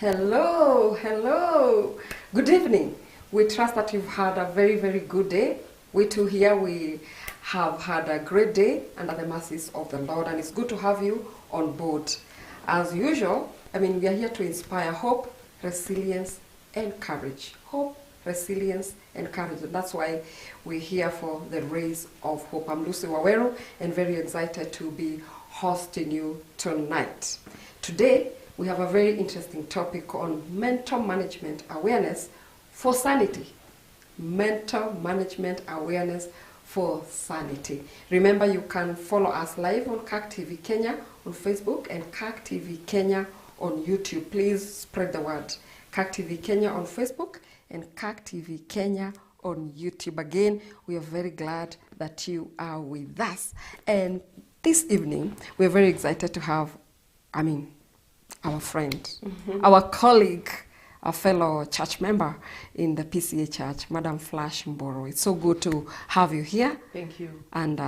Hello, hello. Good evening. We trust that you've had a very, very good day. We too here, we have had a great day under the mercies of the Lord, and it's good to have you on board. As usual, we are here to inspire hope, resilience, and courage. Hope, resilience, and courage. And that's why we're here for the Rays of Hope. I'm Lucy Waweru, and very excited to be hosting you tonight. Today, we have a very interesting topic on mental management awareness for sanity. Mental management awareness for sanity. Remember, you can follow us live on CAC TV Kenya on Facebook and CAC TV Kenya on YouTube. Please spread the word. CAC TV Kenya on Facebook and CAC TV Kenya on YouTube. Again, we are very glad that you are with us. And this evening, we're very excited to have, our friend, our colleague, a fellow church member in the PCA church, Madam Flash Mboro. It's so good to have you here. Thank you. And,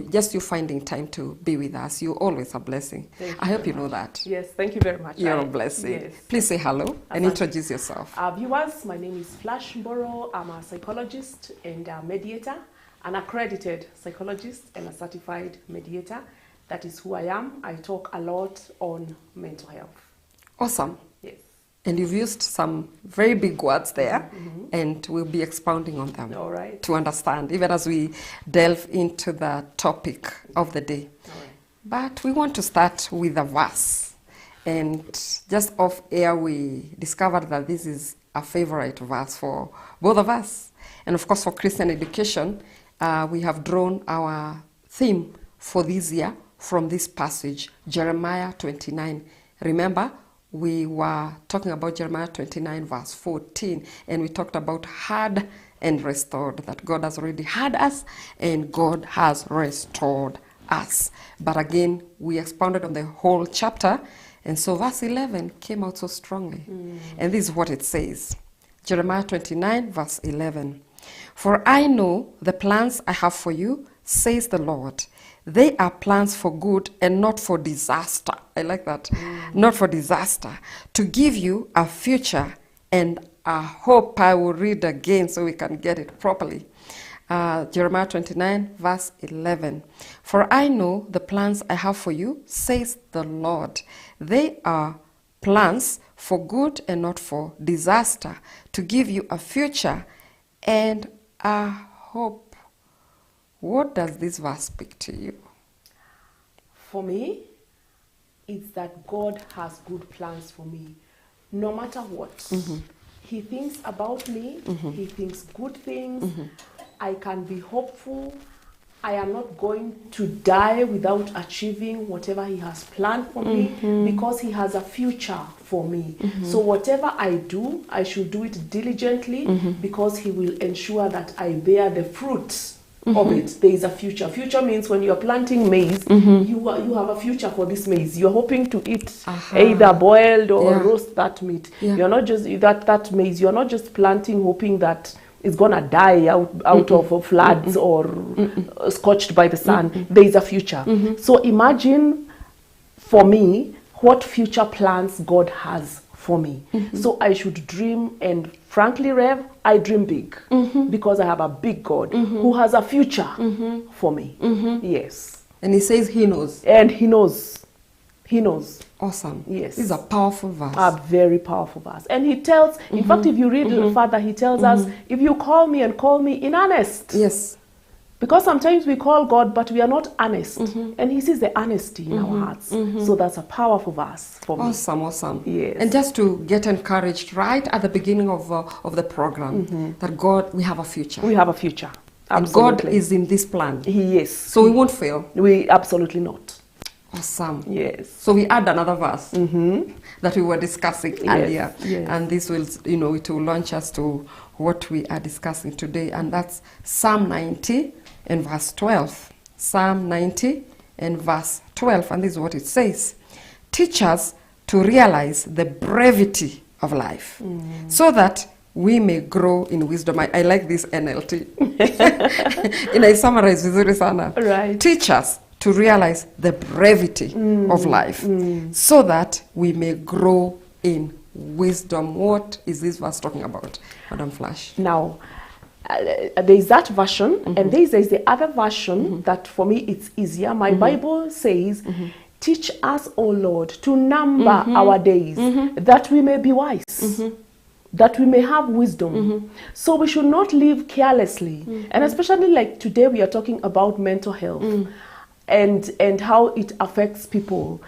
just you finding time to be with us. You're always a blessing. I hope you know that. Yes, thank you very much. You're a blessing. Yes. Please say hello and introduce yourself. Viewers, my name is Flash Mboro. I'm a psychologist and a mediator, an accredited psychologist and a certified mediator. That is who I am. I talk a lot on mental health. Awesome. Yes. And you've used some very big words there, and we'll be expounding on them. All right. To understand, even as we delve into the topic of the day. All right. But we want to start with a verse. And just off air, we discovered that this is a favorite verse for both of us. And of course, for Christian education, we have drawn our theme for this year from this passage, Jeremiah 29. Remember, we were talking about Jeremiah 29 verse 14, and we talked about heard and restored, that God has already heard us and God has restored us. But again, we expounded on the whole chapter, and so verse 11 came out so strongly. And this is what it says. Jeremiah 29 verse 11. For I know the plans I have for you, says the Lord. They are plans for good and not for disaster. I like that. Not for disaster. To give you a future and a hope. I will read again so we can get it properly. Jeremiah 29 verse 11. For I know the plans I have for you, says the Lord. They are plans for good and not for disaster. To give you a future and a hope. What does this verse speak to you? For me, it's that God has good plans for me. No matter what. He thinks about me. He thinks good things. I can be hopeful. I am not going to die without achieving whatever He has planned for me, because He has a future for me. So whatever I do, I should do it diligently, because He will ensure that I bear the fruits of it. There is a future. Future means when you're planting maize, you have a future for this maize. You're hoping to eat either boiled or roast that meat. You're not just that maize. You're not just planting hoping that it's gonna die out of floods or scorched by the sun. There is a future. So imagine, for me, what future plans God has for me. So I should dream, and frankly, Rev, I dream big, because I have a big God who has a future for me. Yes. And He says He knows. And He knows. He knows. Awesome. Yes. This is a powerful verse. A very powerful verse. And He tells, in fact, if you read further, He tells us, if you call me and call me in earnest. Yes. Because sometimes we call God, but we are not honest. And He sees the honesty in our hearts. So that's a powerful verse for me. Awesome. Yes. And just to get encouraged right at the beginning of the program, that God, we have a future. We have a future. And God is in this plan. He is. So we won't fail. We absolutely not. Awesome. Yes. So we add another verse that we were discussing earlier. Yes. And this will, it will launch us to what we are discussing today. And that's Psalm 90 and verse 12. Psalm 90 and verse 12. And this is what it says. Teach us to realize the brevity of life, so that we may grow in wisdom. I like this NLT. I summarize vizuri sana. Right. Teach us to realize the brevity of life, so that we may grow in wisdom. What is this verse talking about, Madam Flash? Now, there is that version, and there is the other version that for me it's easier. My Bible says, teach us, O Lord, to number our days, that we may be wise, that we may have wisdom. So we should not live carelessly. And especially like today we are talking about mental health and how it affects people.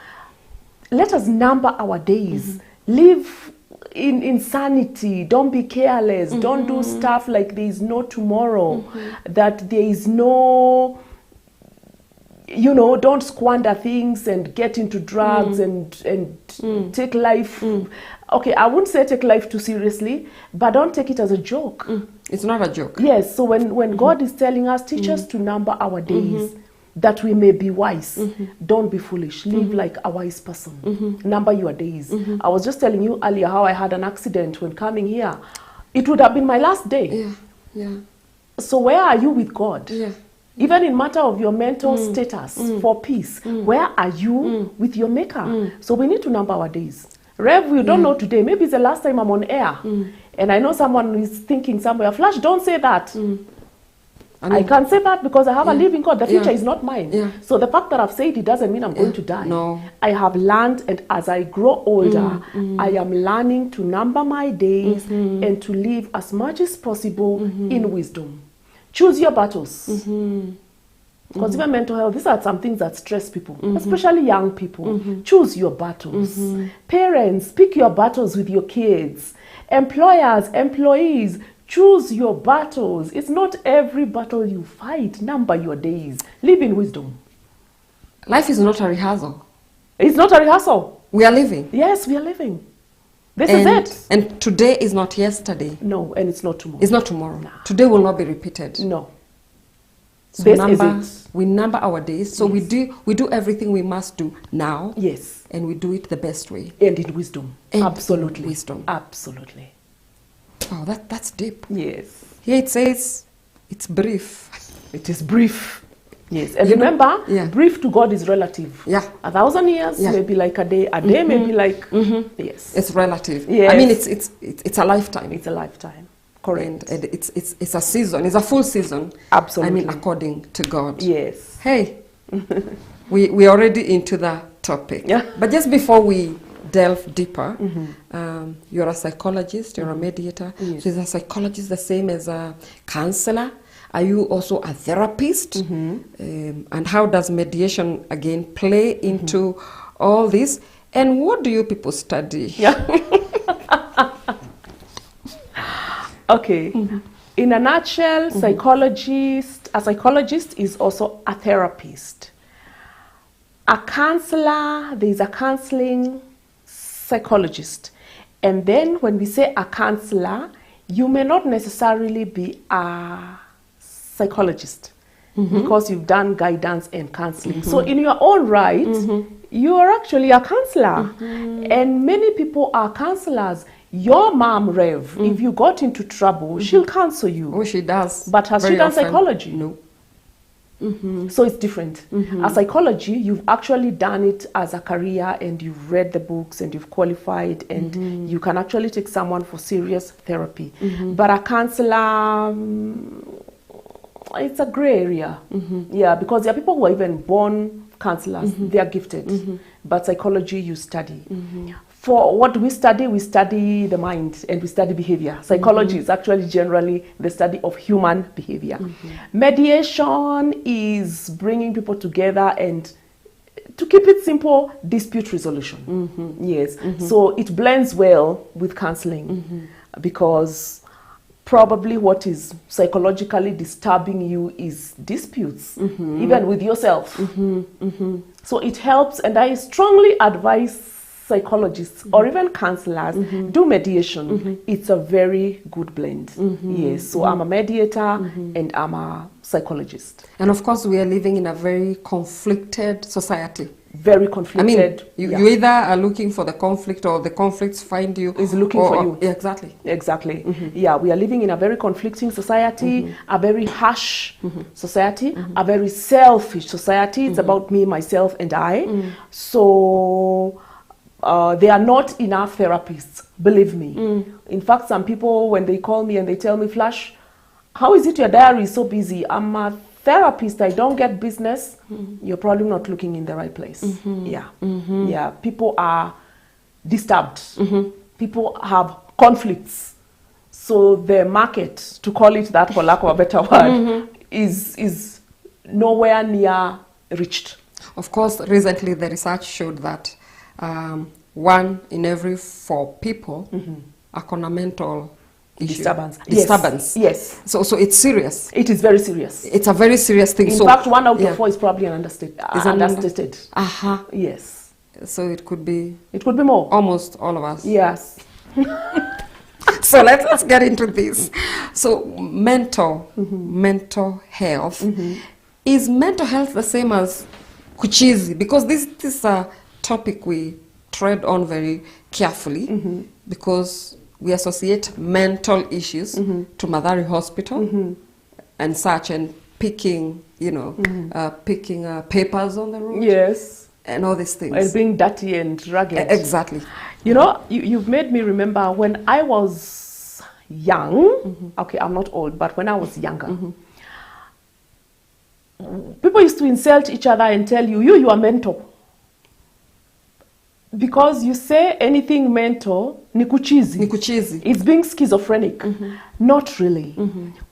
Let us number our days. Live in sanity. Don't be careless. Don't do stuff like there is no tomorrow. That there is no, you know, don't squander things and get into drugs and take life. Okay, I wouldn't say take life too seriously, but don't take it as a joke. It's not a joke. Yes, so when God is telling us, teach us to number our days, that we may be wise. Don't be foolish. Live like a wise person. Number your days. I was just telling you earlier how I had an accident when coming here. It would have been my last day. Yeah. So where are you with God? Yeah. Even in matter of your mental status for peace, where are you with your maker? So we need to number our days. Rev, you don't know today. Maybe it's the last time I'm on air. And I know someone is thinking somewhere, Flash, don't say that. I can't say that because I have a living God. The future is not mine. So the fact that I've said it doesn't mean I'm going to die. No. I have learned, and as I grow older, I am learning to number my days and to live as much as possible in wisdom. Choose your battles. Because even mental health, these are some things that stress people, especially young people. Choose your battles. Parents, pick your battles with your kids. Employers, employees, choose your battles. It's not every battle you fight. Number your days. Live in wisdom. Life is not a rehearsal. It's not a rehearsal. We are living. Yes, we are living. This is it. And today is not yesterday. No, and it's not tomorrow. It's not tomorrow. Nah. Today will not be repeated. No. So This is it. We number our days. So we do everything we must do now. Yes. And we do it the best way. And in wisdom. And Absolutely. in wisdom. Absolutely. Oh, that's deep. Yes. Here it says it's brief. It is brief. Yes. And remember, brief to God is relative. Yeah. 1,000 years may be like a day. A day may be like, yes. It's relative. Yes. I mean, it's a lifetime. It's a lifetime. Correct. And it's a season. It's a full season. Absolutely. I mean, according to God. Yes. Hey, we're already into the topic. Yeah. But just before we delve deeper, you're a psychologist, you're a mediator. Yes. So is a psychologist the same as a counselor? Are you also a therapist? And how does mediation, again, play into all this? And what do you people study? Yeah. Okay. In a nutshell, a psychologist is also a therapist. A counselor, there is a counseling psychologist. And then when we say a counselor, you may not necessarily be a psychologist because you've done guidance and counseling. So in your own right, you are actually a counselor. And many people are counselors. Your mom, Rev, if you got into trouble, she'll counsel you. Oh, she does. But has she done psychology? No. So it's different. A psychology, you've actually done it as a career and you've read the books and you've qualified and you can actually take someone for serious therapy. But a counselor, it's a gray area. Yeah, because there are people who are even born counselors. They are gifted. But psychology, you study. For what we study the mind and we study behavior. Psychology is actually generally the study of human behavior. Mediation is bringing people together and, to keep it simple, dispute resolution. Yes. So it blends well with counseling because probably what is psychologically disturbing you is disputes, even with yourself. So it helps, and I strongly advise psychologists or even counselors do mediation. It's a very good blend. Yes, so I'm a mediator and I'm a psychologist. And of course, we are living in a very conflicted society. Very conflicted. I mean, you either are looking for the conflict or the conflicts find you. Is looking for you. Yeah, exactly. Exactly. Yeah, we are living in a very conflicting society, a very harsh society, a very selfish society. It's about me, myself, and I. So there are not enough therapists, believe me. In fact, some people, when they call me and they tell me, Flash, how is it your diary is so busy? I'm a therapist, I don't get business. You're probably not looking in the right place. Yeah, people are disturbed. People have conflicts. So the market, to call it that for lack of a better word, is nowhere near reached. Of course, recently the research showed that 1 in every 4 people are on a mental issue. Disturbance. Yes. So it's serious. It is very serious. It's a very serious thing. In fact, 1 out of 4 is probably understated. Yes. So it could be. It could be more. Almost all of us. Yes. So let's get into this. So mental health. Is mental health the same as kuchizi? Because this is a topic we tread on very carefully because we associate mental issues to Madari Hospital and such, and picking papers on the road. Yes. And all these things. And being dirty and ragged. Exactly. You know, you've made me remember when I was young. Okay, I'm not old, but when I was younger, people used to insult each other and tell you are mental. Because you say anything mental, ni kuchizi. It's being schizophrenic. Not really.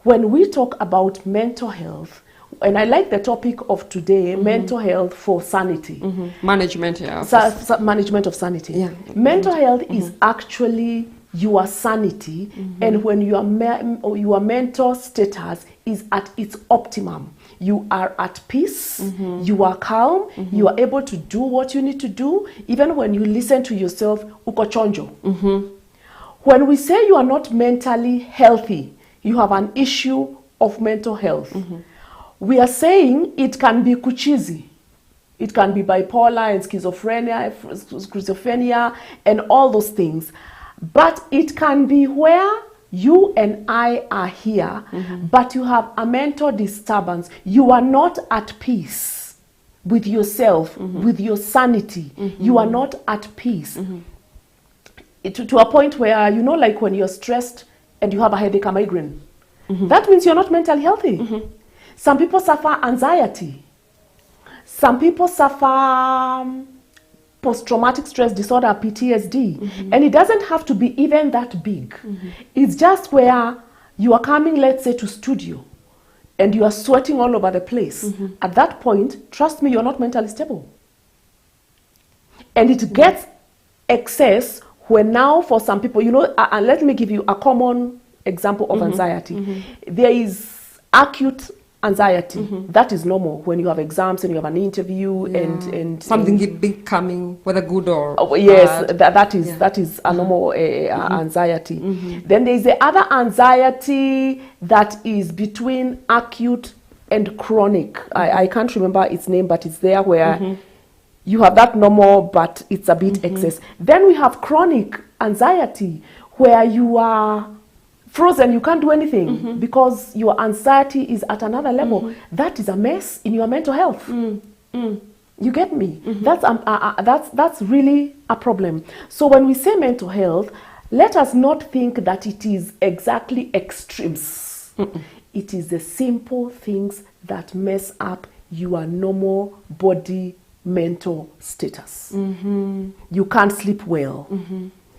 When we talk about mental health, and I like the topic of today, mental health for sanity. Management, management of sanity. Yeah. Mental health is actually your sanity, and when your mental status is at its optimum. You are at peace, you are calm, you are able to do what you need to do, even when you listen to yourself, uko chonjo. When we say you are not mentally healthy, you have an issue of mental health. We are saying it can be kuchizi. It can be bipolar and schizophrenia and all those things. But it can be where you and I are here, but you have a mental disturbance. You are not at peace with yourself, with your sanity. You are not at peace. To a point where, you know, like when you're stressed and you have a headache, a migraine. That means you're not mentally healthy. Some people suffer anxiety. Some people suffer post-traumatic stress disorder, PTSD. And it doesn't have to be even that big. It's just where you are coming, let's say, to studio, and you are sweating all over the place. At that point, trust me, you're not mentally stable. And it gets excess when now for some people, you know, and let me give you a common example of anxiety. There is acute anxiety. That is normal when you have exams and you have an interview and something big coming, whether good or yes, that is a normal anxiety. Then there is the other anxiety that is between acute and chronic. I can't remember its name, but it's there where you have that normal, but it's a bit excess. Then we have chronic anxiety where you are frozen, you can't do anything because your anxiety is at another level. That is a mess in your mental health. You get me? That's really a problem. So when we say mental health, let us not think that it is exactly extremes. It is the simple things that mess up your normal body mental status. You can't sleep well.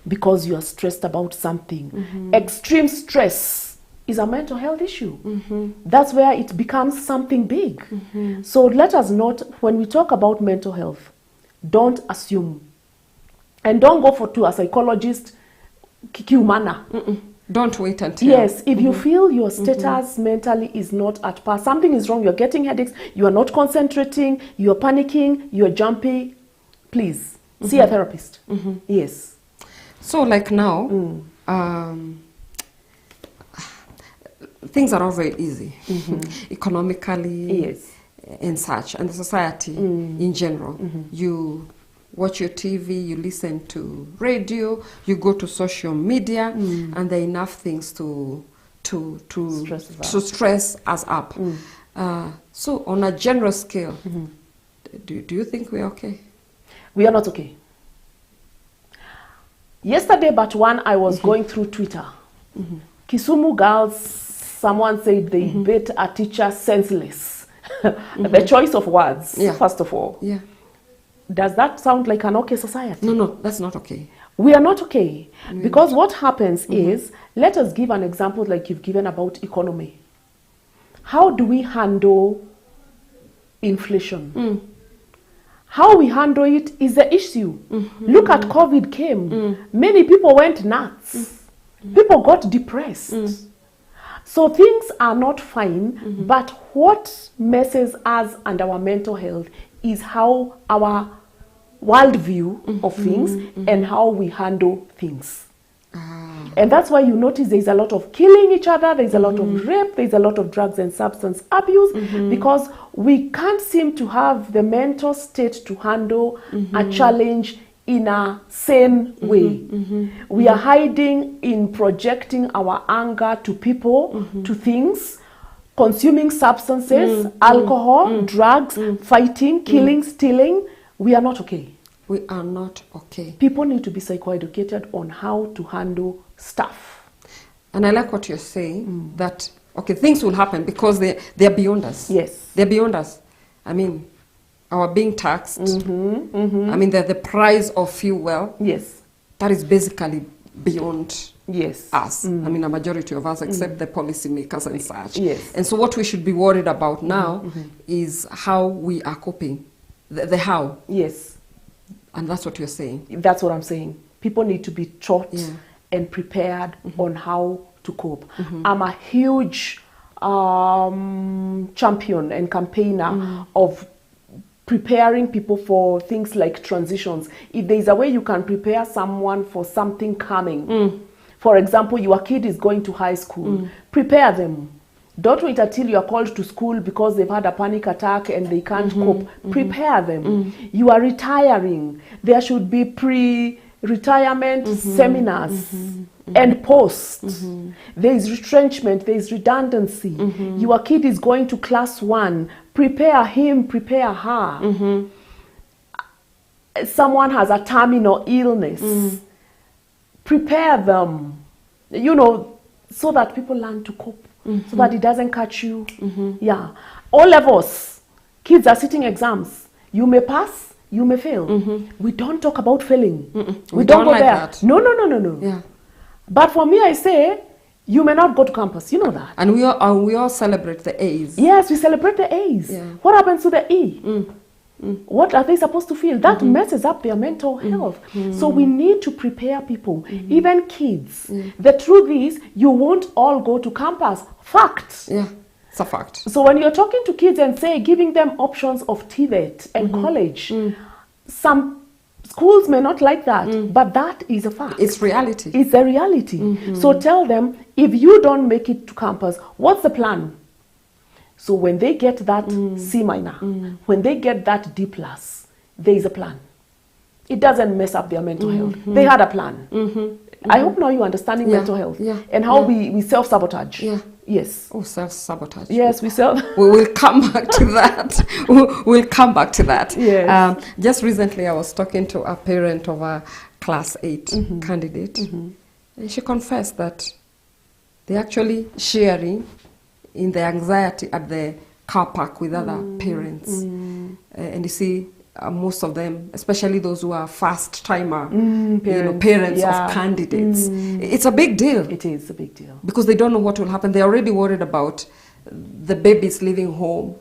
Because you are stressed about something. Extreme stress is a mental health issue. That's where it becomes something big. So let us not, when we talk about mental health, don't assume. And don't go to a psychologist, kikiumana. Don't wait until. Yes, if you feel your status mentally is not at par, something is wrong, you're getting headaches, you are not concentrating, you're panicking, you're jumpy, please see a therapist. Yes. So like now, things are not very easy, economically and such, and the society in general. You watch your TV, you listen to radio, you go to social media, and there are enough things to stress us up. So on a general scale, do you think we're okay? We are not okay. Yesterday, but one, I was going through Twitter. Kisumu girls, someone said they beat a teacher senseless. The choice of words, first of all. Yeah. Does that sound like an okay society? No, that's not okay. We are not okay. Because what happens is, let us give an example like you've given about economy. How do we handle inflation? How we handle it is the issue. Look at COVID came. Many people went nuts. People got depressed. So things are not fine, but what messes us and our mental health is how our worldview of things and how we handle things. And that's why you notice there's a lot of killing each other, there's a lot of rape, there's a lot of drugs and substance abuse, because we can't seem to have the mental state to handle a challenge in a sane way. We are hiding in projecting our anger to people, to things, consuming substances, alcohol, drugs, fighting, killing, stealing. We are not okay. We are not okay. People need to be psychoeducated on how to handle stuff. And I like what you're saying, that, okay, things will happen because they're beyond us. Yes. They're beyond us. I mean, our being taxed, I mean, the price of fuel, Yes. that is basically beyond Yes. us. I mean, a majority of us, except the policymakers and such. Yes. And so what we should be worried about now is how we are coping, the how. Yes. And that's what you're saying. That's what I'm saying. People need to be taught and prepared on how to cope. I'm a huge champion and campaigner of preparing people for things like transitions. If there's a way you can prepare someone for something coming, for example, your kid is going to high school, prepare them. Don't wait until you are called to school because they've had a panic attack and they can't cope. Prepare them. You are retiring. There should be pre-retirement seminars and post. There is retrenchment. There is redundancy. Your kid is going to class 1. Prepare him, prepare her. Someone has a terminal illness. Prepare them, you know, so that people learn to cope. So that it doesn't catch you. Yeah. All levels. Kids are sitting exams. You may pass, you may fail. We don't talk about failing. We don't go like there. that. No. Yeah. But for me, I say, you may not go to campus. You know that. And we all celebrate the A's. Yes, we celebrate the A's. Yeah. What happens to the E? What are they supposed to feel? That messes up their mental health. So we need to prepare people, even kids. The truth is, you won't all go to campus. Fact. Yeah, it's a fact. So when you're talking to kids and say, giving them options of TVET and college, some schools may not like that, but that is a fact. It's reality. It's a reality. So tell them, if you don't make it to campus, what's the plan? So when they get that C minor, when they get that D plus, there is a plan. It doesn't mess up their mental health. They had a plan. I hope now you're understanding mental health and how we self-sabotage. Yes. Oh, self-sabotage. Yes, we self. We will come back to that. We'll come back to that. Yes. Just recently, I was talking to a parent of a class 8 candidate, and she confessed that they're actually sharing in the anxiety at the car park with other parents. And you see, most of them, especially those who are first-timer parents of candidates, it's a big deal. It is a big deal. Because they don't know what will happen. They're already worried about the babies leaving home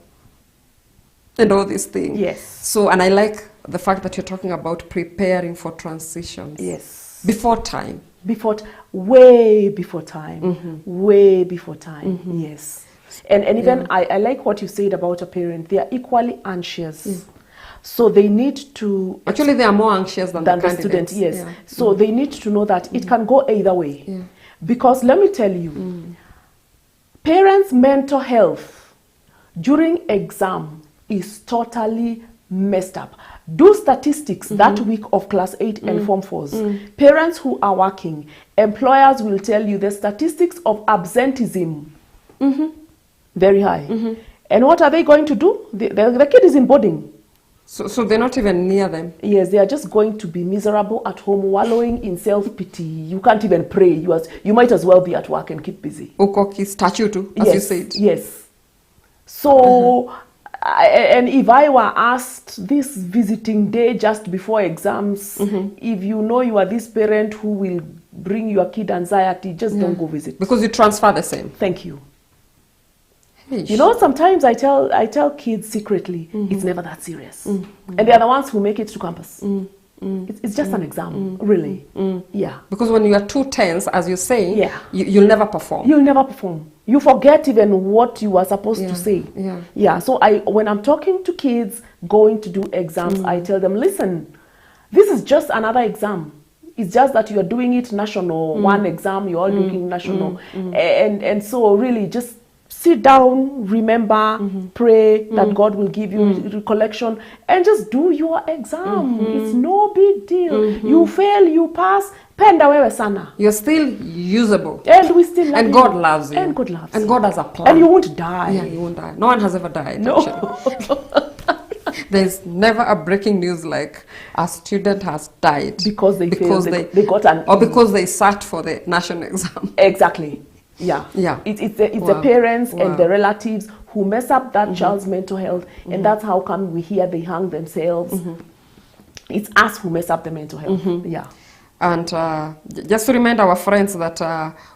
and all these things. Yes. So, and I like the fact that you're talking about preparing for transitions. Yes. Before time. Way before time. Way before time. Yes. And even I like what you said about a parent. They are equally anxious. So they need to... Actually, they are more anxious than the student, yes. Yeah. So they need to know that it can go either way. Yeah. Because let me tell you, parents' mental health during exam is totally messed up. Do statistics that week of class 8 and form 4s. Parents who are working, employers will tell you the statistics of absenteeism, very high. And what are they going to do? The kid is in boarding. So they're not even near them. Yes, they are just going to be miserable at home, wallowing in self-pity. You can't even pray. You might as well be at work and keep busy. Ukoki statue too, as you said. Yes. So, and if I were asked this visiting day just before exams, if you know you are this parent who will bring your kid anxiety, just don't go visit. Because you transfer the same. Thank you. Hey, You know, sometimes I tell kids secretly, it's never that serious. And they are the ones who make it to campus. It's just an exam, really. Yeah. Because when you are too tense, as you're saying, Yeah. you'll never perform. You'll never perform. You forget even what you are supposed to say. Yeah. Yeah. So when I'm talking to kids going to do exams, I tell them, listen, this is just another exam. It's just that you're doing it national. One exam, you're all doing national. And so really just sit down, remember, pray that God will give you recollection, and just do your exam. It's no big deal. You fail, you pass, penda wewe sana. You're still usable. And we still love And you. God loves you. And God loves you. And God has a plan. And you won't die. Yeah, you won't die. No one has ever died, No. actually. There's never a breaking news like a student has died. Because they failed. They got an Or E. because they sat for the national exam. Exactly. Yeah. Yeah. It's the parents Wow. and the relatives who mess up that child's mental health. And that's how come we hear they hang themselves. It's us who mess up the mental health. Yeah. And just to remind our friends that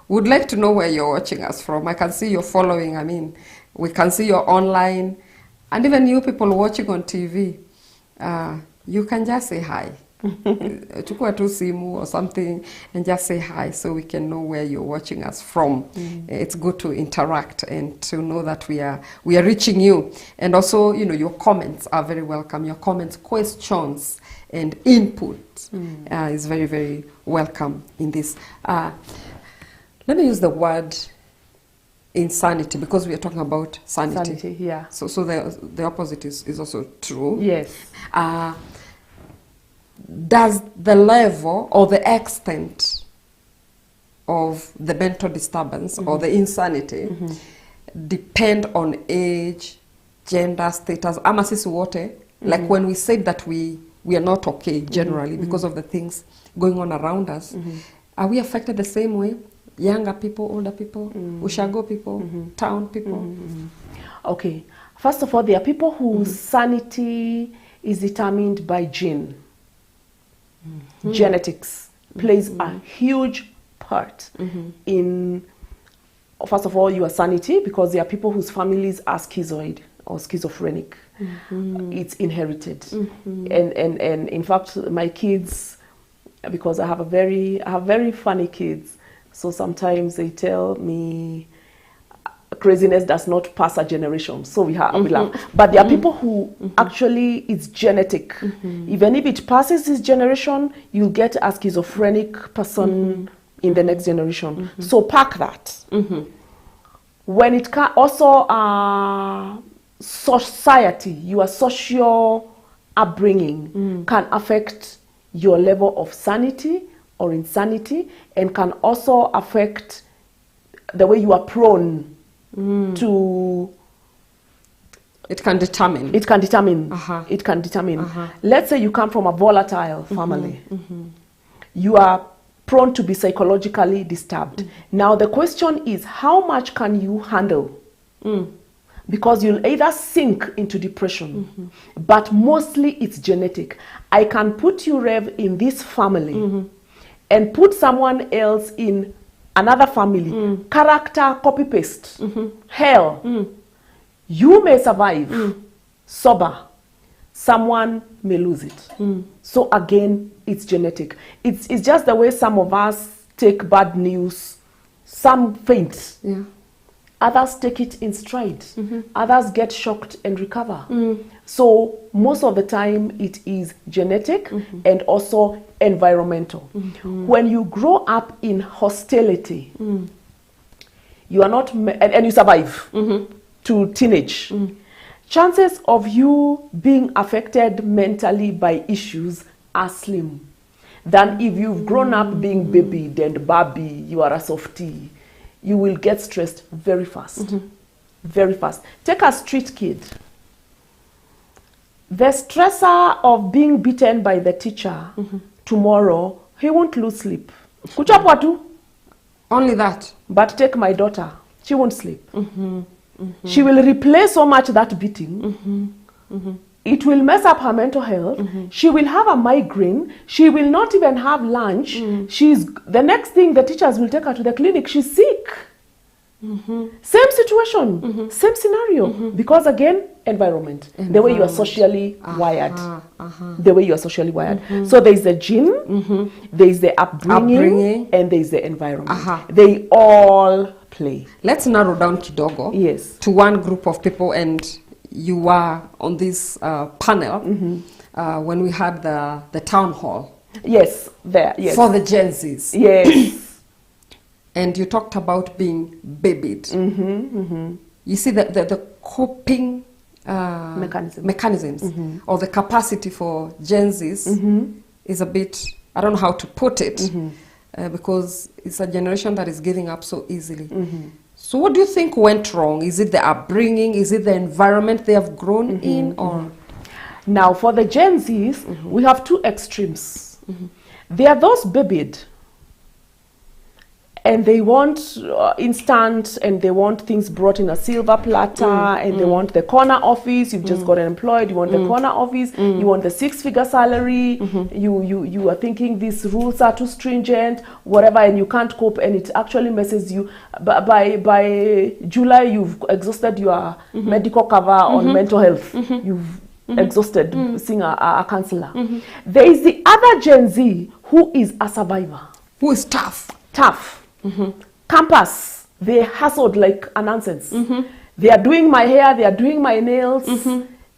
would like to know where you're watching us from. I can see you're following. I mean, we can see you're online. And even you people watching on TV, you can just say hi. Chukua tu simu or something and just say hi so we can know where you're watching us from. It's good to interact and to know that we are reaching you. And also, you know, your comments are very welcome. Your comments, questions, and input is very, very welcome in this. Let me use the word insanity because we are talking about sanity. Sanity, yeah. So the opposite is also true. Yes. Does the level or the extent of the mental disturbance or the insanity depend on age, gender, status? Ama sisi wote, like when we say that we are not okay generally because of the things going on around us, are we affected the same way? Younger people, older people, ushago people, town people? Okay. First of all, there are people whose sanity is determined by gene. Genetics plays a huge part in, first of all, your sanity, because there are people whose families are schizoid or schizophrenic. It's inherited. And in fact, my kids, because I have very funny kids, so sometimes they tell me craziness does not pass a generation. So we laugh. But there are people who actually it's genetic. Even if it passes this generation, you'll get a schizophrenic person in the next generation. So park that. When it can also society, your social upbringing can affect your level of sanity or insanity, and can also affect the way you are prone to. It can determine. It can determine. It can determine. Let's say you come from a volatile family. You are prone to be psychologically disturbed. Now the question is, how much can you handle? Because you'll either sink into depression, but mostly it's genetic. I can put you, Rev, in this family and put someone else in another family. Character copy-paste. Hell. You may survive sober. Someone may lose it. So again, it's genetic. It's just the way some of us take bad news. Some faint. Yeah. Others take it in stride. Others get shocked and recover. So most of the time it is genetic and also environmental. When you grow up in hostility, you are not, and you survive to teenage, chances of you being affected mentally by issues are slim than if you've grown up being babied and Barbie, you are a softie. You will get stressed very fast. Very fast. Take a street kid. The stressor of being beaten by the teacher tomorrow, he won't lose sleep. Kuchapwa tu. Only that. But take my daughter, she won't sleep. She will replay so much that beating. It will mess up her mental health. She will have a migraine. She will not even have lunch. The next thing, the teachers will take her to the clinic. She's sick. Same situation, same scenario. Because again, environment. The way you are socially wired. The way you are socially wired. So there is the gene, there is the upbringing, and there is the environment. They all play. Let's narrow down kidogo to one group of people, and you were on this panel when we had the town hall. Yes, there. Yes. For the Gen Zs. Yes. And you talked about being babied. You see the coping mechanisms or the capacity for Gen Zs is a bit, I don't know how to put it, because it's a generation that is giving up so easily. So what do you think went wrong? Is it the upbringing? Is it the environment they have grown in? Or now for the Gen Zs, we have two extremes. There are those babied, and they want instant, and they want things brought in a silver platter, and they want the corner office. You've just gotten employed, you want the corner office, you want the 6-figure salary, you are thinking these rules are too stringent, whatever, and you can't cope, and it actually messes you. By July, you've exhausted your medical cover on mental health. You've exhausted seeing a counselor. There is the other Gen Z who is a survivor. Who is tough. Tough. Campus, they hustled like a nonsense. They are doing my hair, they are doing my nails,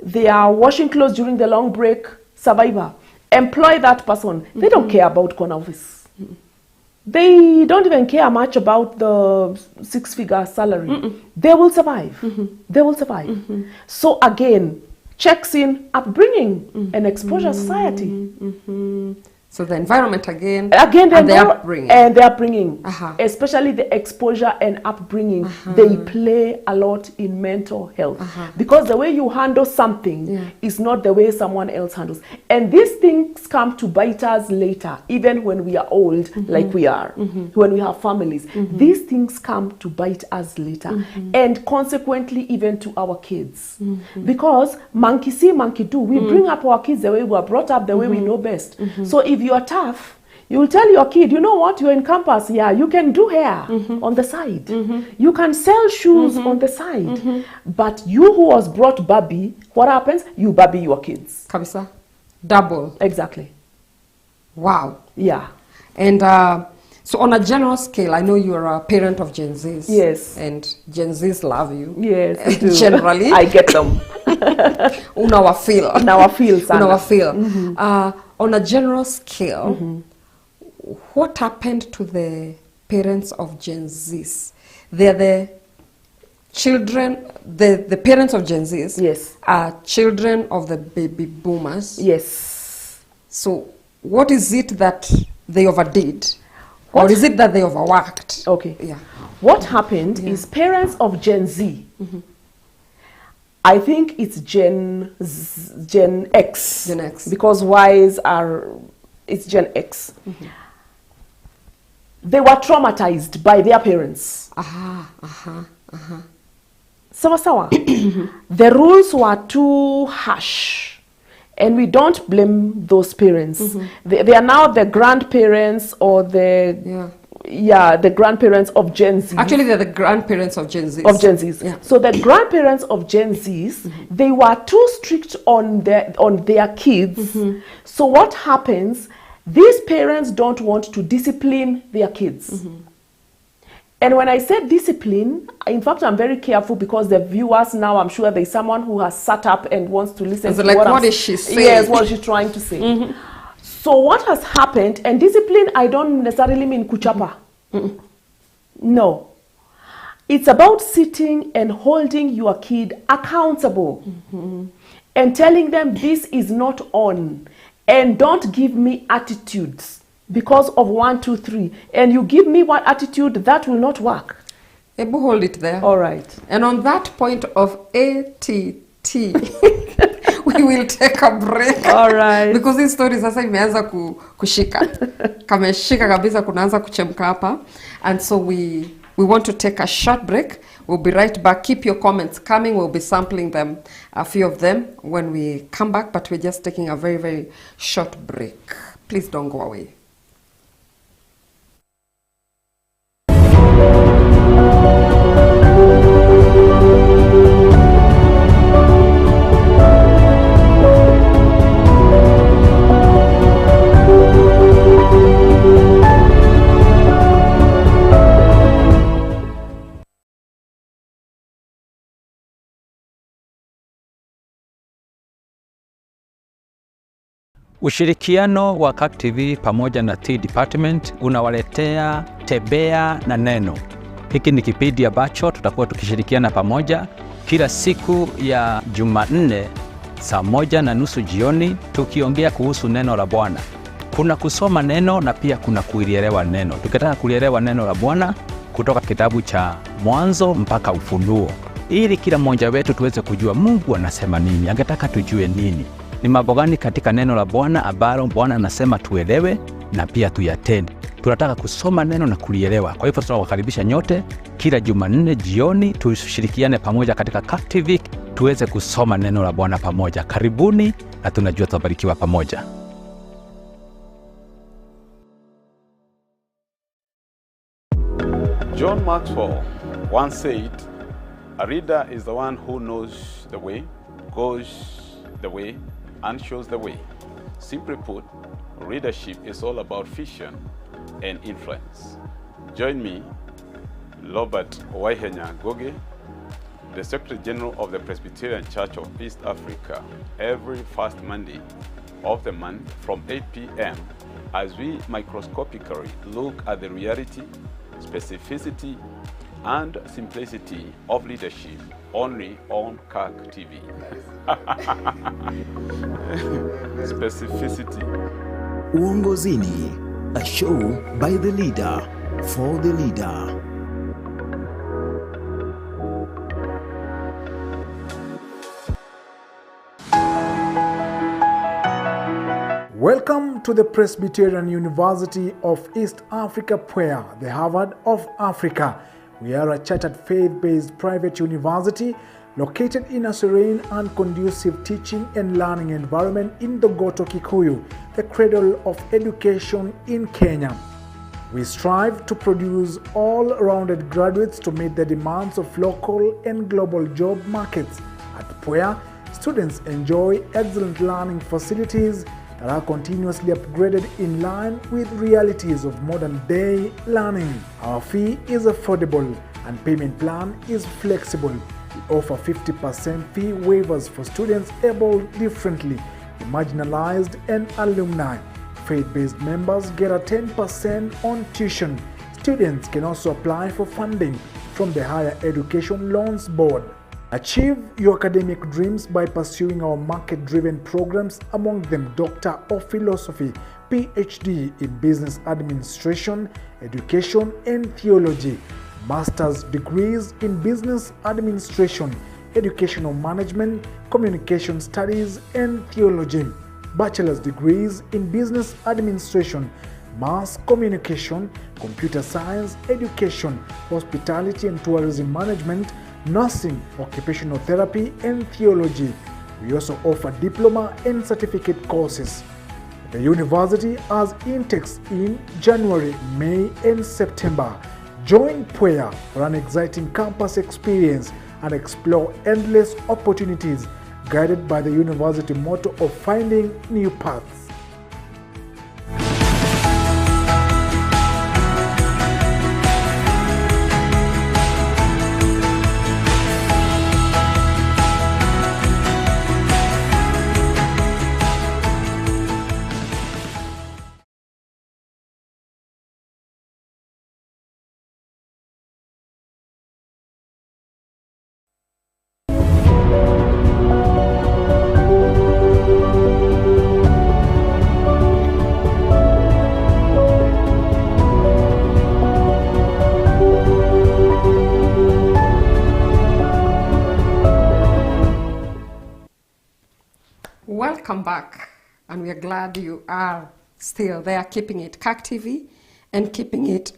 they are washing clothes during the long break. Survivor. Employ that person. They don't care about corner office. They don't even care much about the 6-figure salary. They will survive. They will survive. So again, checks in upbringing and exposure society. So the environment again the upbringing. And the upbringing, especially the exposure and upbringing, they play a lot in mental health. Because the way you handle something is not the way someone else handles. And these things come to bite us later, even when we are old, like we are, when we have families. These things come to bite us later, and consequently even to our kids. Because monkey see, monkey do. We bring up our kids the way we are brought up, the way we know best. So if you are tough, you will tell your kid, you know what, you're in campus, you can do hair on the side. You can sell shoes on the side. But you who was brought Barbie, what happens? You Barbie your kids. Kabisa. Double. Exactly. Wow. Yeah. And so on a general scale, I know you're a parent of Gen Zs. Yes. And Gen Zs love you. Yes, they do. Generally. I get them. Unawafeel. Unawafeel. On a general scale, what happened to the parents of Gen Zs? They're the children, the parents of Gen Zs are children of the baby boomers. Yes. So what is it that they overdid? Or is it that they overworked? Okay. Yeah. What happened is parents of Gen Z, I think it's Gen X. Gen X. Because Ys it's Gen X. They were traumatized by their parents. Sawa. The rules were too harsh. And we don't blame those parents. They are now the grandparents or the grandparents of Gen Z. Actually, they're the grandparents of Gen Zs. Yeah. So the grandparents of Gen Zs, they were too strict on their kids. So what happens? These parents don't want to discipline their kids. And when I say discipline, in fact, I'm very careful because the viewers now, I'm sure there's someone who has sat up and wants to listen to what is she saying? Yes, what she's trying to say. So what has happened, and discipline, I don't necessarily mean kuchapa. No. It's about sitting and holding your kid accountable and telling them this is not on, and don't give me attitudes because of 1, 2, 3. And you give me one attitude, that will not work. Ebu, hold it there. All right. And on that point of ATT, we will take a break. All right. Because this story sasa imeanza kushika. Kameshika kabisa kunaanza kuchemka hapa. And so we want to take a short break. We'll be right back. Keep your comments coming. We'll be sampling them, a few of them, when we come back. But we're just taking a very, very short break. Please don't go away. Ushirikiano wa CAK TV pamoja na T Department unawaletea Tembea na Neno. Hiki ni kipindi ambacho tutakuwa tukishirikiana pamoja kila siku ya Jumanne saa 1:30 jioni tukiongea kuhusu neno la Bwana. Kuna kusoma neno na pia kuna kulielewa neno. Tukitaka kulielewa neno la Bwana kutoka kitabu cha Mwanzo mpaka Ufunuo, ili kila mmoja wetu tuweze kujua Mungu anasema nini, angetaka tujue nini. Ni mambo gani katika neno la Bwana ambalo Bwana anasema tuelewe na pia tuyatende. Tunataka kusoma neno na kulielewa. Kwa hivyo tunawakaribisha nyote kila Jumanne jioni tushirikiane pamoja katika CAK TV tuweze kusoma neno la Bwana pamoja. Karibuni na tunajua tutabarikiwa pamoja. John Maxwell once said, "A reader is the one who knows the way, goes the way, and shows the way." Simply put, readership is all about vision and influence. Join me, Robert Waihenya Goge, the Secretary General of the Presbyterian Church of East Africa, every first Monday of the month from 8 p.m. as we microscopically look at the reality, specificity, and simplicity of leadership only on CAK TV. Specificity. Uongozini, a show by the leader, for the leader. Welcome to the Presbyterian University of East Africa, Puer, the Harvard of Africa. We are a chartered faith-based private university located in a serene and conducive teaching and learning environment in Dogoto, Kikuyu, the cradle of education in Kenya. We strive to produce all-rounded graduates to meet the demands of local and global job markets. At Puer, students enjoy excellent learning facilities that are continuously upgraded in line with realities of modern-day learning. Our fee is affordable and payment plan is flexible. We offer 50% fee waivers for students able differently, the marginalized and alumni. Faith-based members get a 10% on tuition. Students can also apply for funding from the Higher Education Loans Board. Achieve your academic dreams by pursuing our market-driven programs, among them Doctor of Philosophy, PhD in Business Administration, Education and Theology, Master's degrees in Business Administration, Educational Management, Communication Studies and Theology, Bachelor's degrees in Business Administration, Mass Communication, Computer Science, Education, Hospitality and Tourism Management, Nursing, Occupational Therapy and Theology. We also offer diploma and certificate courses. The university has intakes in January, May and September. Join Puer for an exciting campus experience and explore endless opportunities guided by the university motto of finding new paths. welcome back. And we are glad you are still there, keeping it CAC TV and keeping it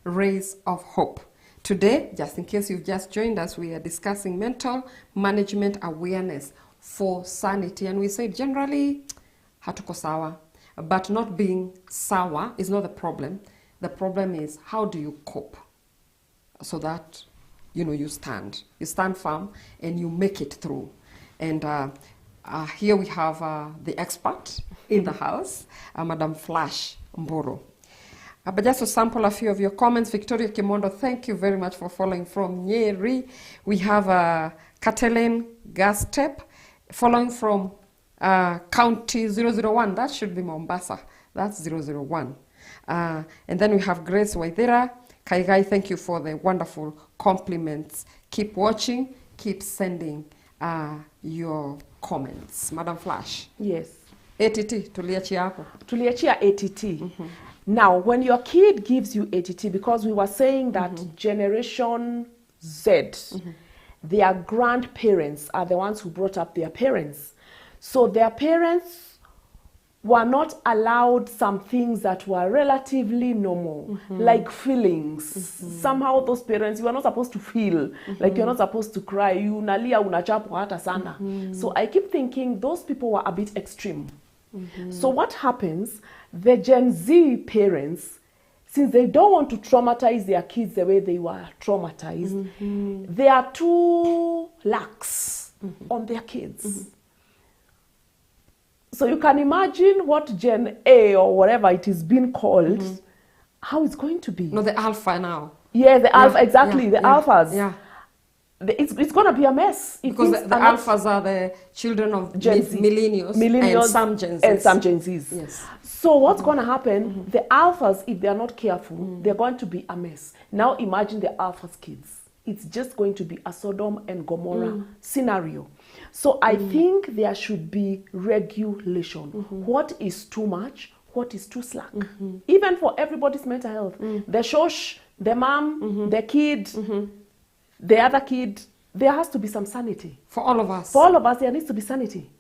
Rays of Hope. Today, just in case you've just joined us, we are discussing mental management awareness for sanity. And we say generally, hatuko sawa. But not being sawa is not the problem. The problem is, how do you cope so that, you stand firm and you make it through. And here we have the expert in the house, Madam Flash Mboro. But just to sample a few of your comments, Victoria Kimondo, thank you very much for following from Nyeri. We have Kathleen Gastep following from County 001. That should be Mombasa. That's 001. And then we have Grace Waithira. Kaigai, thank you for the wonderful compliments. Keep watching, keep sending your comments. Madam Flash. Yes. ATT, tuliachia hapo. Tuliachia ATT. Now, when your kid gives you ATT, because we were saying that Generation Z, their grandparents are the ones who brought up their parents. So their parents were not allowed some things that were relatively normal, like feelings. Somehow those parents, you are not supposed to feel, like you're not supposed to cry, you unalia unachapwa hata sana. So I keep thinking those people were a bit extreme. So what happens, the Gen Z parents, since they don't want to traumatize their kids the way they were traumatized, they are too lax on their kids. So you can imagine what Gen A or whatever it is being called, how it's going to be. No, the alpha now. Yeah, the alpha, exactly, the alphas. Yeah. It's going to be a mess. Because the alphas are the children of millennials and some Gen Zs. And some Gen Zs. Yes. So what's going to happen, the alphas, if they're not careful, they're going to be a mess. Now imagine the alphas kids. It's just going to be a Sodom and Gomorrah scenario. So I think there should be regulation. What is too much? What is too slack? Even for everybody's mental health. The shosh, the mom, the kid, the other kid, there has to be some sanity. For all of us. For all of us, there needs to be sanity.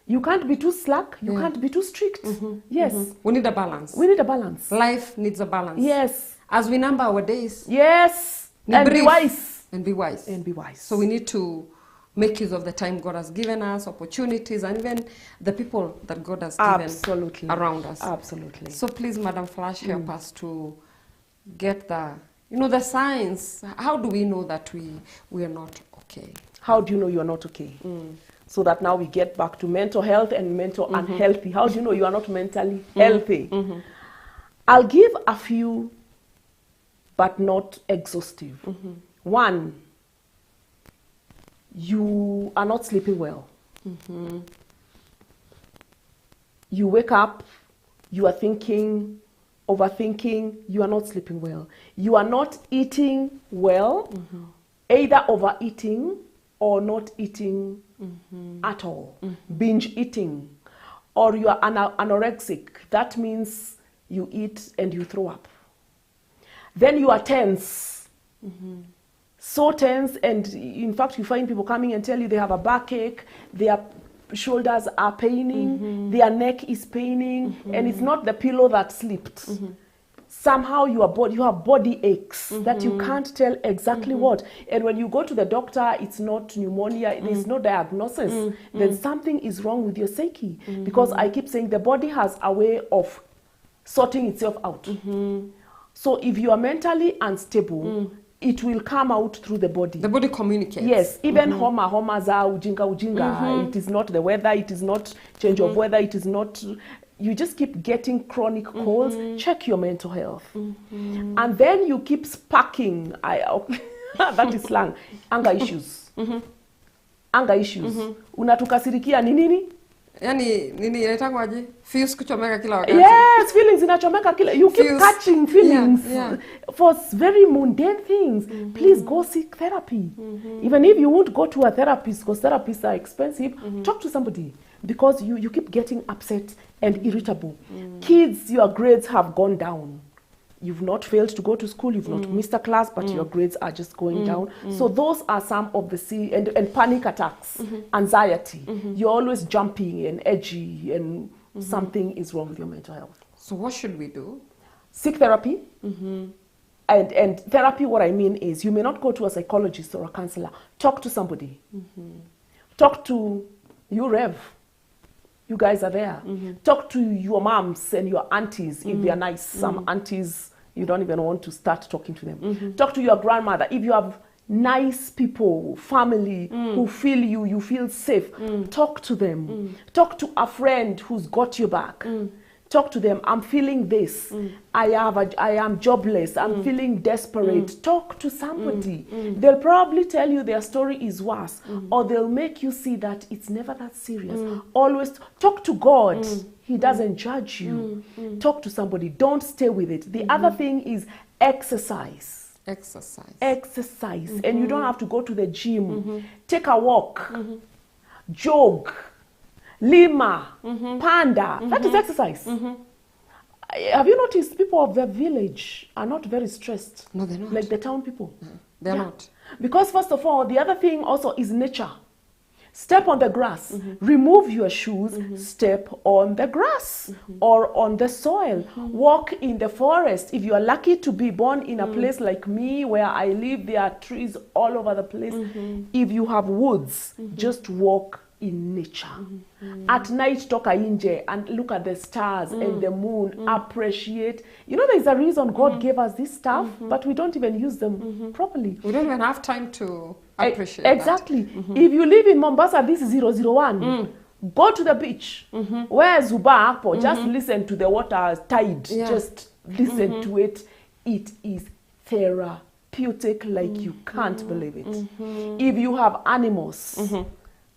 You can't be too slack. You can't be too strict. Yes. We need a balance. We need a balance. Life needs a balance. Yes. As we number our days. Yes. And be wise. And be wise. And be wise. So we need to make use of the time God has given us, opportunities, and even the people that God has given around us. Absolutely. So please, Madam Flash, help us to get the, the signs. How do we know that we are not okay? How do you know you're not okay? So that now we get back to mental health and mental unhealthy. How do you know you are not mentally healthy? I'll give a few, but not exhaustive. One, you are not sleeping well. You wake up, you are thinking, overthinking, you are not sleeping well. You are not eating well, either overeating or not eating at all. Binge eating. Or you are anorexic. That means you eat and you throw up. Then you are tense. So tense, and in fact you find people coming and tell you they have a backache, their shoulders are paining, their neck is paining, and it's not the pillow that slipped. Somehow you have body aches that you can't tell exactly what. And when you go to the doctor, it's not pneumonia, there's no diagnosis. Then something is wrong with your psyche. Because I keep saying the body has a way of sorting itself out. So if you are mentally unstable, it will come out through the body. The body communicates. Yes, even homa za ujinga. It is not the weather, it is not change of weather, it is not, you just keep getting chronic colds. Check your mental health. And then you keep sparking, that is slang, anger issues. Anger issues. Unatukasirikia ni nini? Yani nini inaitwaje? Feels kuchomeka kila wakati. Yes, feelings inachomeka kila. You keep catching feelings for very mundane things. Please go seek therapy. Even if you won't go to a therapist because therapists are expensive, talk to somebody because you keep getting upset and irritable. Kids, your grades have gone down. You've not failed to go to school, you've not missed a class, but your grades are just going down. So those are some of the and panic attacks, anxiety. You're always jumpy and edgy, and something is wrong with your mental health. So what should we do? Seek therapy. And therapy, what I mean is, you may not go to a psychologist or a counselor. Talk to somebody. Talk to you, Rev. You guys are there. Talk to your moms and your aunties if they are nice. Some aunties, you don't even want to start talking to them. Talk to your grandmother. If you have nice people, family who feel you, you feel safe, talk to them. Talk to a friend who's got your back. Talk to them. I'm feeling this. I am jobless. I'm feeling desperate. Talk to somebody. They'll probably tell you their story is worse, or they'll make you see that it's never that serious. Always talk to God. He doesn't judge you. Talk to somebody. Don't stay with it. The other thing is exercise. Exercise. And you don't have to go to the gym. Take a walk. Jog. Lima, panda, that is exercise. Have you noticed people of the village are not very stressed? No, they're not. Like the town people. They're not. Because first of all, the other thing also is nature. Step on the grass, remove your shoes, step on the grass or on the soil. Walk in the forest. If you are lucky to be born in a place like me where I live, there are trees all over the place. If you have woods, just walk in nature. At night, toka inje and look at the stars and the moon, appreciate. You know, there's a reason God gave us this stuff, but we don't even use them properly. We don't even have time to appreciate exactly. If you live in Mombasa, this is 001. Go to the beach. Where Zuba Akpo, just listen to the water tide. Just listen to it. It is therapeutic like you can't believe it. If you have animals,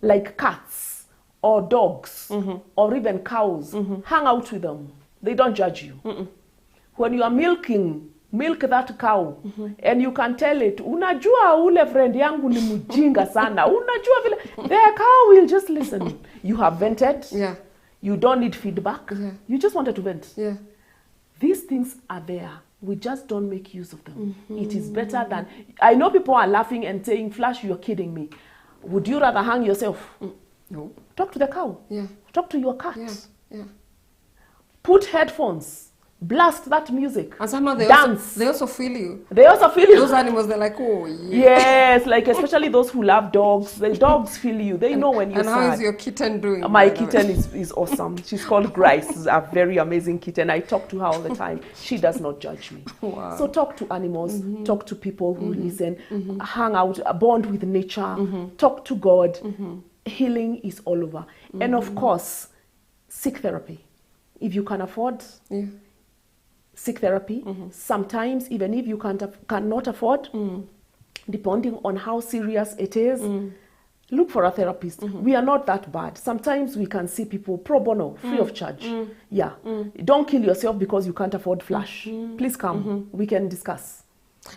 like cats or dogs or even cows, hang out with them. They don't judge you. When you are milking, milk that cow and you can tell it, unajua ule friend yangu ni mjinga sana. Unajua vile. The cow will just listen. You have vented. You don't need feedback. You just wanted to vent. These things are there. We just don't make use of them. It is better than... I know people are laughing and saying, Flash, you're kidding me. Would you rather hang yourself? No. Talk to the cow. Talk to your cat. Put headphones. Blast that music. And somehow they also feel you. They also feel you. Those animals, they're like, oh, yeah. Yes, like especially those who love dogs. The dogs feel you. They know when you're sad. And how is your kitten doing? My kitten is awesome. She's called Grace. She's a very amazing kitten. I talk to her all the time. She does not judge me. Wow. So talk to animals. Talk to people who listen. Hang out. Bond with nature. Talk to God. Healing is all over. And of course, seek therapy. If you can afford... seek therapy. Sometimes, even if you cannot afford, depending on how serious it is, look for a therapist. We are not that bad. Sometimes we can see people pro bono, free of charge. Don't kill yourself because you can't afford Flash. Please come. We can discuss.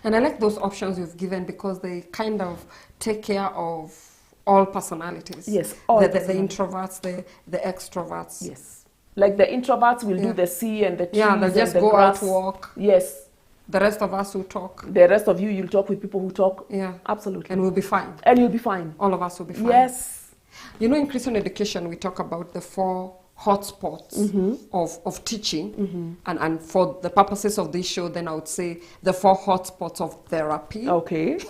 And I like those options you've given because they kind of take care of all personalities. Yes, all the introverts, the extroverts. Yes. Like the introverts will do the sea and the trees they'll just and the go grass. out walk. Yes. The rest of us will talk. The rest of you'll talk with people who talk. Yeah. Absolutely. And we'll be fine. And you'll be fine. All of us will be fine. Yes. You know, in Christian education, we talk about the 4 hotspots of teaching. And for the purposes of this show, then I would say the 4 hotspots of therapy. Okay.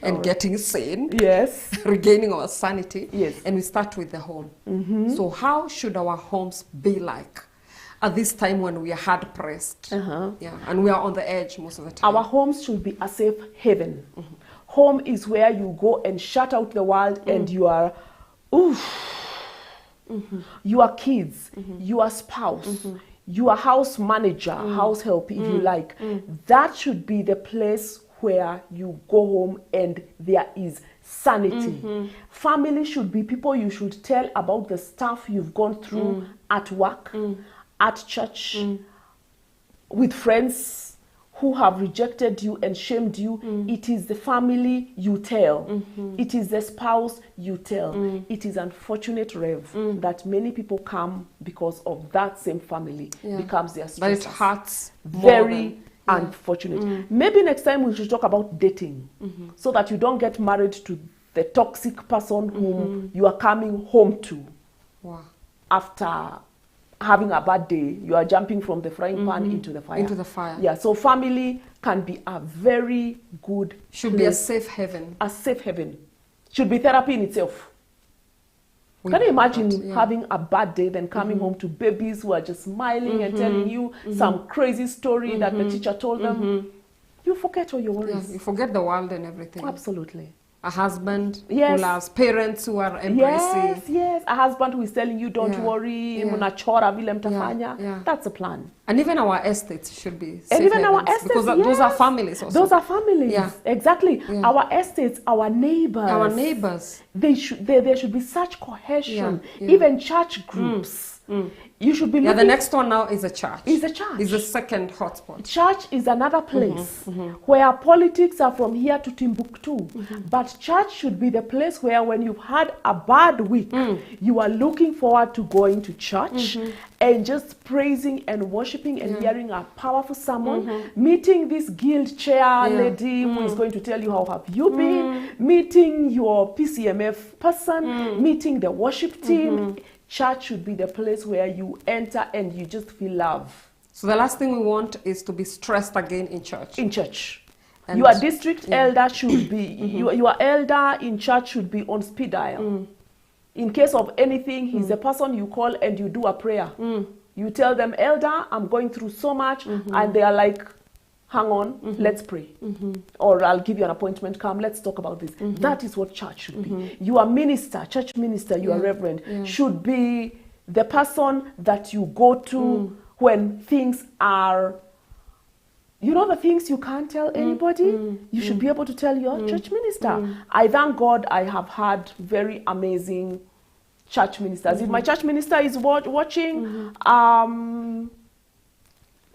And getting sane. Yes. Regaining our sanity. Yes. And we start with the home. So how should our homes be like at this time when we are hard pressed? And we are on the edge most of the time. Our homes should be a safe haven. Home is where you go and shut out the world and you are, your kids, your spouse, your house manager, house help if you like. That should be the place where you go home and there is sanity. Family should be people you should tell about the stuff you've gone through at work, at church, with friends who have rejected you and shamed you. It is the family you tell. It is the spouse you tell. It is unfortunate, Rev, that many people come because of that same family becomes their stressors. But it hurts very unfortunate. Maybe next time we should talk about dating, so that you don't get married to the toxic person whom you are coming home to. Wow. After having a bad day, you are jumping from the frying pan into the fire. Into the fire. Yeah, so family can be a very good Should be a safe haven. A safe haven. Should be therapy in itself. We Can you want imagine that, yeah. having a bad day, then coming home to babies who are just smiling and telling you some crazy story that the teacher told them? You forget all your worries. Yeah, you forget the world and everything. Absolutely. A husband Yes. who loves, parents who are embracing. Yes, yes. A husband who is telling you, don't Yeah, worry, yeah. mnachora vile mtafanya. yeah. That's a plan. And even our estates should be safe And even our havens, estates, because those are families also. Those are families. Yeah. Exactly. Yeah. Our estates, our neighbors. Our neighbors. There should be such cohesion. Yeah, yeah. Even church groups. You should be Yeah, the looking. next one now is a church. Is a church. Is the second hotspot. Church is another place where politics are from here to Timbuktu. But church should be the place where when you've had a bad week, you are looking forward to going to church and just praising and worshiping and hearing a powerful sermon, meeting this guild chair lady who is going to tell you how have you been, meeting your PCMF person, meeting the worship team. Church should be the place where you enter and you just feel love. So the last thing we want is to be stressed again in church. In church. And Your district elder should be, your elder in church should be on speed dial. In case of anything, he's the person you call and you do a prayer. You tell them, elder, I'm going through so much, and they are like, hang on, let's pray. Or I'll give you an appointment, come, let's talk about this. That is what church should be. Your minister, church minister, your reverend, should be the person that you go to when things are, you know, the things you can't tell anybody, you should be able to tell your church minister. I thank God I have had very amazing church ministers. If my church minister is watching,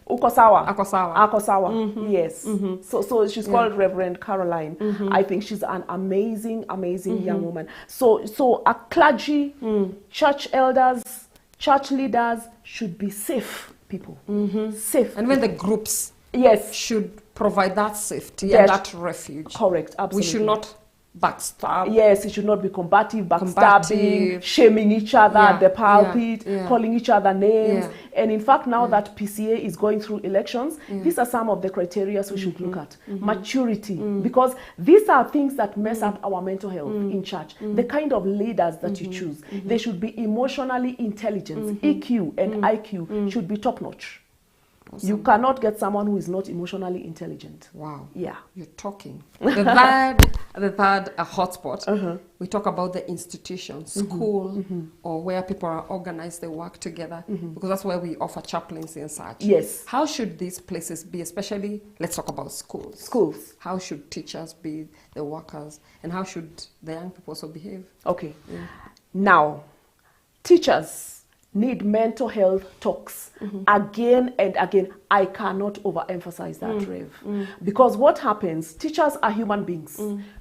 Ukosawa. Akosawa. Yes. So she's called Reverend Caroline. I think she's an amazing young woman. So a clergy, church elders, church leaders should be safe people. Safe. And when the groups should provide that safety and that refuge. Correct, absolutely. We should not backstab. Yes, it should not be combative, backstabbing, shaming each other at the pulpit, calling each other names. And in fact, now that PCA is going through elections, these are some of the criteria we should look at. Maturity, because these are things that mess up our mental health in church. The kind of leaders that you choose, they should be emotionally intelligent. EQ and IQ should be top-notch. Awesome. You cannot get someone who is not emotionally intelligent. Wow. Yeah. You're talking. The third hotspot, we talk about the institution, school, or where people are organized, they work together, because that's where we offer chaplaincy and such. Yes. How should these places be, especially, let's talk about schools. Schools. How should teachers be, the workers, and how should the young people also behave? Okay. Yeah. Now, teachers need mental health talks again and again. I cannot overemphasize that, Rev. Because what happens, teachers are human beings.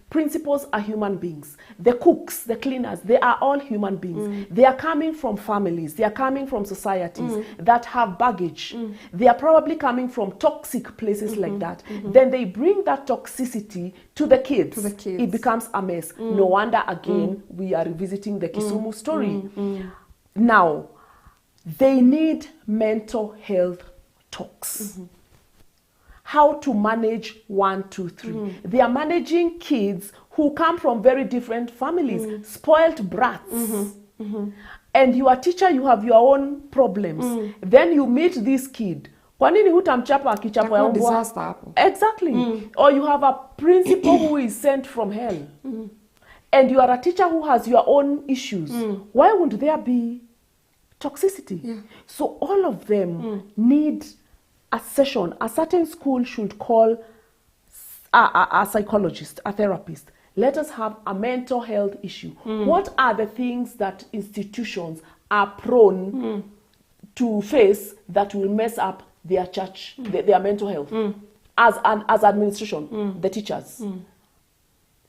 Principals are human beings. The cooks, the cleaners, they are all human beings. They are coming from families. They are coming from societies that have baggage. They are probably coming from toxic places like that. Then they bring that toxicity to the kids. It becomes a mess. No wonder, again, we are revisiting the Kisumu story. Now, they need mental health talks. How to manage 1, 2, 3. They are managing kids who come from very different families, spoiled brats. And you are a teacher, you have your own problems. Then you meet this kid. Kwa nini hutamchapa akichapa ya mbwa? Exactly. Or you have a principal who is sent from hell. And you are a teacher who has your own issues. Why wouldn't there be toxicity? So all of them need a session. A certain school should call a psychologist, a therapist. Let us have a mental health issue. What are the things that institutions are prone to face that will mess up their church, their mental health? As administration, the teachers,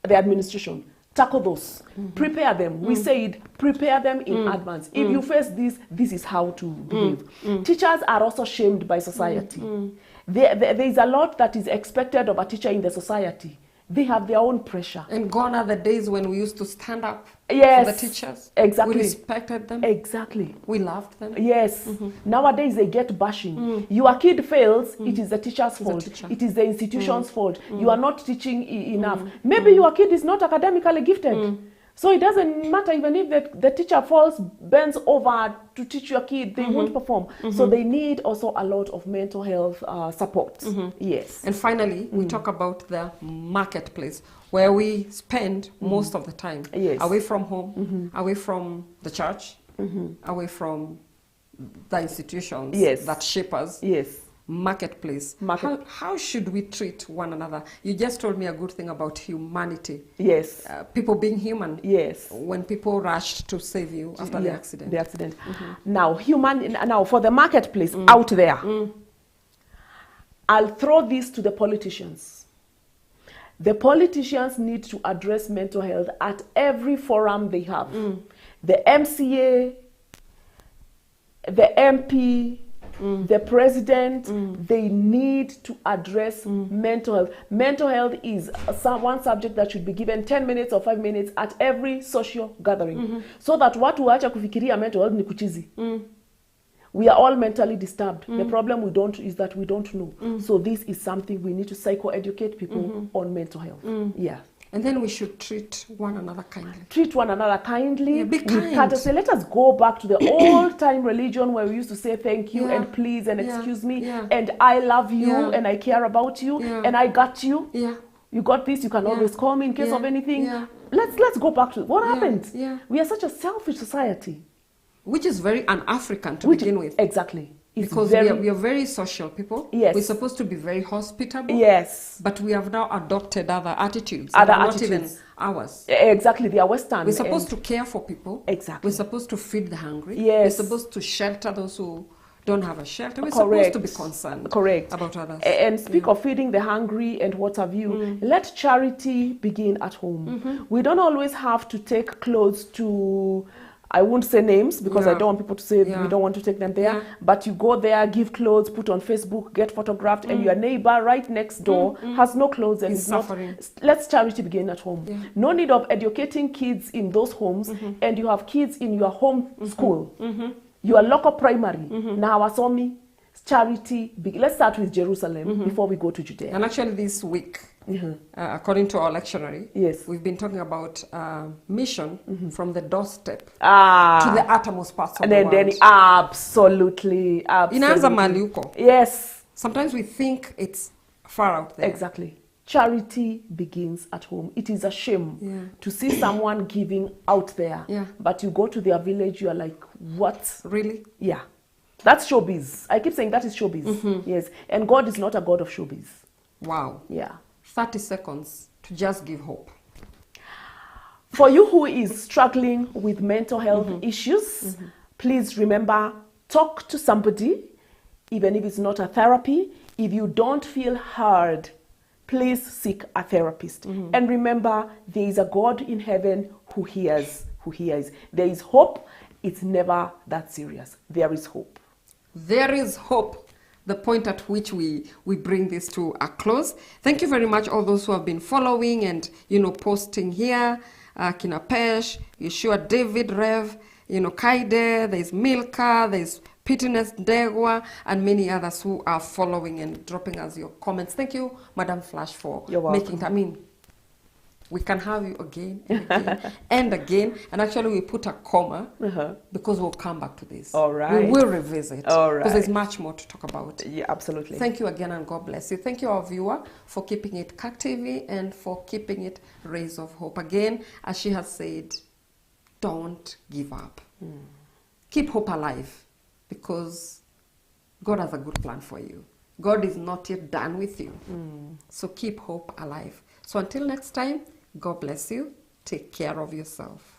the administration. tackle those. Prepare them. We said prepare them in advance. If you face this is how to behave. Teachers are also shamed by society. There is a lot that is expected of a teacher in the society. They have their own pressure. And gone are the days when we used to stand up Yes, for the teachers. exactly. We respected them. Exactly. We loved them. Yes. Nowadays they get bashing. Your kid fails, it is the teacher's fault. teacher. It is the institution's fault. You are not teaching enough. Maybe your kid is not academically gifted. So it doesn't matter even if the teacher bends over to teach your kid, they won't perform. So they need also a lot of mental health support. Yes. And finally, we talk about the marketplace, where we spend most of the time. Yes. Away from home, away from the church, away from the institutions Yes. that shape us. Yes. Marketplace. How should we treat one another? You just told me a good thing about humanity. Yes. People being human. Yes. When people rushed to save you after the accident. The accident. Now for the marketplace out there, I'll throw this to the politicians. The politicians need to address mental health at every forum they have. The MCA, the MP, the president, they need to address mental health. Mental health is one subject that should be given 10 minutes or 5 minutes at every social gathering. So that watu waacha kufikiria mental health ni kuchizi. We are all mentally disturbed. The problem is that we don't know. So this is something we need to psycho-educate people on mental health. Yeah. And then we should treat one another kindly. Treat one another kindly. Yeah, be With kind. courtesy. Let us go back to the old-time religion where we used to say thank you and please and excuse me and I love you and I care about you and I got you. Yeah. You got this. You can always call me in case of anything. Let's go back to what happened. We are such a selfish society, which is very un-African to begin with. Exactly. It's because we are very social people. Yes. We're supposed to be very hospitable. Yes. But we have now adopted other attitudes. Other that are attitudes. Not even ours. Exactly. They are Western. We're supposed to care for people. Exactly. We're supposed to feed the hungry. Yes. We're supposed to shelter those who don't have a shelter. We're supposed to be concerned about others. And speak of feeding the hungry and what have you, let charity begin at home. We don't always have to take clothes to, I won't say names because I don't want people to say we don't want to take them there, but you go there, give clothes, put on Facebook, get photographed, and your neighbor right next door has no clothes and is suffering. Let's charity begin at home. No need of educating kids in those homes, and you have kids in your home school, your local primary. Now, Asomi, charity, let's start with Jerusalem before we go to Judea. And actually this week, according to our lectionary, we've been talking about mission from the doorstep to the uttermost parts of the world. Then absolutely. Inaanza mahali uko. Yes. Sometimes we think it's far out there. Exactly. Charity begins at home. It is a shame to see someone giving out there, but you go to their village, you are like, what? Really? Yeah. That's showbiz. I keep saying that is showbiz. Yes. And God is not a God of showbiz. Wow. Yeah. 30 seconds to just give hope. For you who is struggling with mental health issues, please remember, talk to somebody, even if it's not a therapy. If you don't feel heard, please seek a therapist. And remember, there is a God in heaven who hears. There is hope. It's never that serious. There is hope. There is hope. The point at which we bring this to a close. Thank you very much, all those who have been following and, posting here. Kina Pesh, Yeshua David, Rev, Kaide, there's Milka, there's Pitines Degwa, and many others who are following and dropping us your comments. Thank you, Madam Flash, for making time. We can have you again and again and again. And actually, we put a comma because we'll come back to this. All right. We will revisit. All right. Because there's much more to talk about. Yeah, absolutely. Thank you again and God bless you. Thank you, our viewer, for keeping it CAC TV and for keeping it Rays of Hope. Again, as she has said, don't give up. Keep hope alive because God has a good plan for you. God is not yet done with you. So keep hope alive. So until next time, God bless you. Take care of yourself.